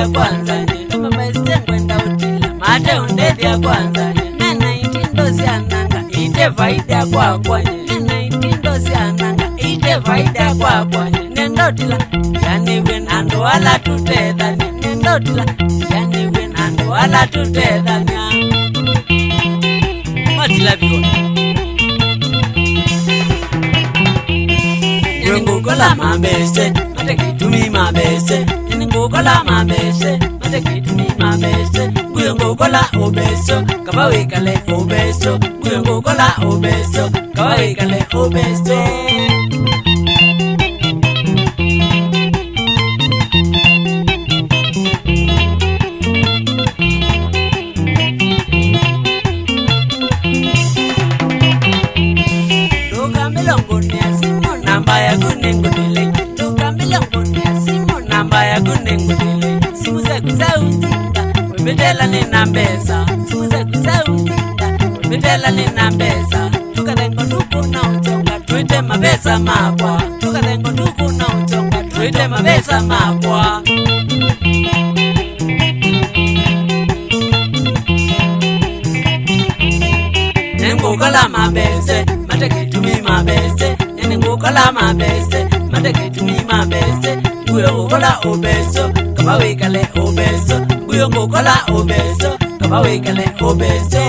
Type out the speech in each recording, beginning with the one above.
ya kwanza Mabeste kwenda utila mate undedi ya kwanza nena itindo siananga ite faida kwa kwanye nena itindo siananga ite faida kwa kwanye nendotila yani wenando wala tutedha nendotila yani wenando wala tutedha matila biona Ngogola Mabeste, matekitumi Mabeste. Ngogola Mabeste, matekitumi Mabeste. Ngogola obeso, kabawikale obeso. Ngogola obeso, kabawikale obeso. Betela nina mbesa, simuze kuzaundinda. Betela nina mbesa, tukadengo tuku na uchonga, tuite mabesa mapwa. Tukadengo tuku na uchonga, tuite mabesa mapwa. Ngogola Mabeste, matekitumi Mabeste. Ngogola Mabeste, matekitumi Mabeste. Ngogola obeso, kabawikale obeso. Ngogola obeso, kabawikale obeso.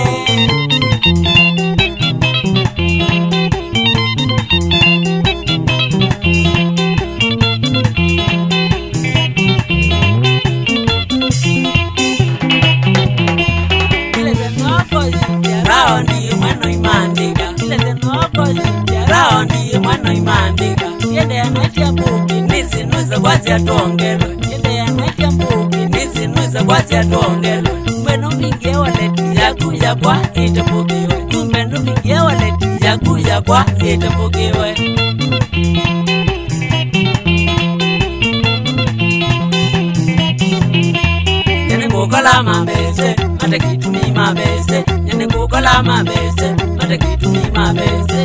Yede anatia mbuki nisi nuza kwasi atuongelo. Yede anatia mbuki nisi nuza kwasi atuongelo. Mweno mingie waleti yakuja kwa itapukiwe. Mweno mingie waleti yakuja kwa itapukiwe. Ngogola Mabeste, matekitumi Mabeste. Ngogola Mabeste, matekitumi Mabeste.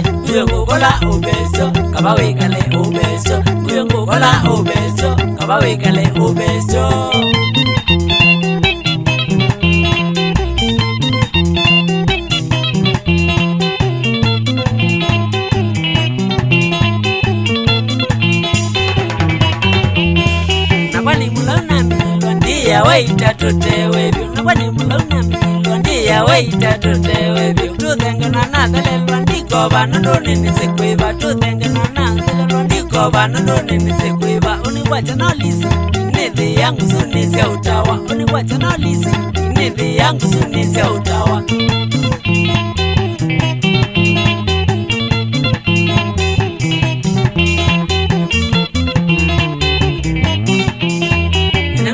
Ngogola obeso, kabawikale obeso. Ngogola obeso, kabawikale obeso. Nakwani mulona milwa ndiya waita tutewe vyo. Nakwani mulona milwa ndiya waita tutewe vyo. Tuthengena na thelelwa ndiko vana ndonini sekwiva. Tuthengena na thelelwa ndiko vana ndonini sekwiva. Uniwacha na lisi nithi yangu sunisia utawa. Uniwacha na lisi nithi yangu sunisia utawa.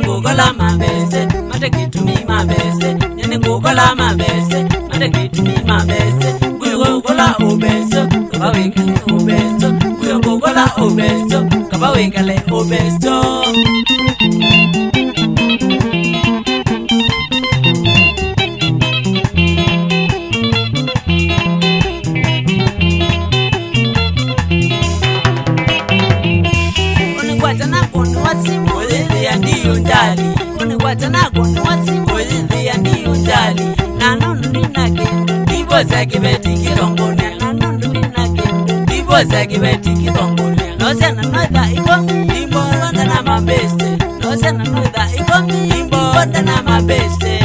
Ngogola Mabeste, matekitumi Mabeste. Ngogola Mabeste, matekitumi Mabeste. Ngogola obeso, kabawikale obeso. Ngogola obeso, kabawikale obeso. Unikwata na kono wasimu ya ndiyo njali. Unikwata na kono wasimu ya ndiyo njali. Nanono nina kendo ndiboza kibeti kitongone. Nanono nina kendo ndiboza kibeti kitongone. Nosena noitha ikomi imbo londa na Mabeste. Nosena noitha ikomi imbo londa na Mabeste.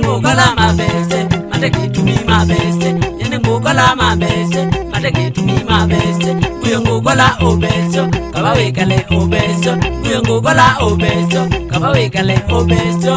Ngogola Mabeste, matekitumi Mabeste. Ngogola Mabeste, matekitumi Mabeste. Ngogola obeso, kabawikale obeso. Ngogola obeso, kabawikale obeso.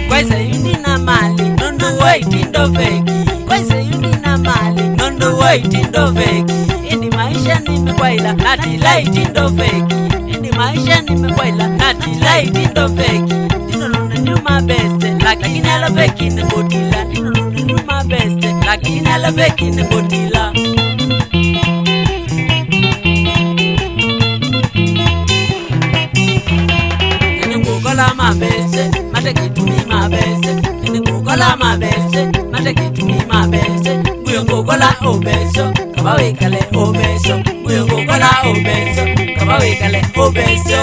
Kwaisa yundi na mali, nondo waitindo feki. Kwaisa yundi na mali, nondo waitindo feki. Indi maisha nimekwaila, natila itindo feki. Indi maisha nimekwaila, natila itindo feki. Dino luna ni Mabeste, lakini ala feki ngotila. Dino luna ni Mabeste, lakini ala feki ngotila. wikale obeso Mungu kola obeso Kaba wikale obeso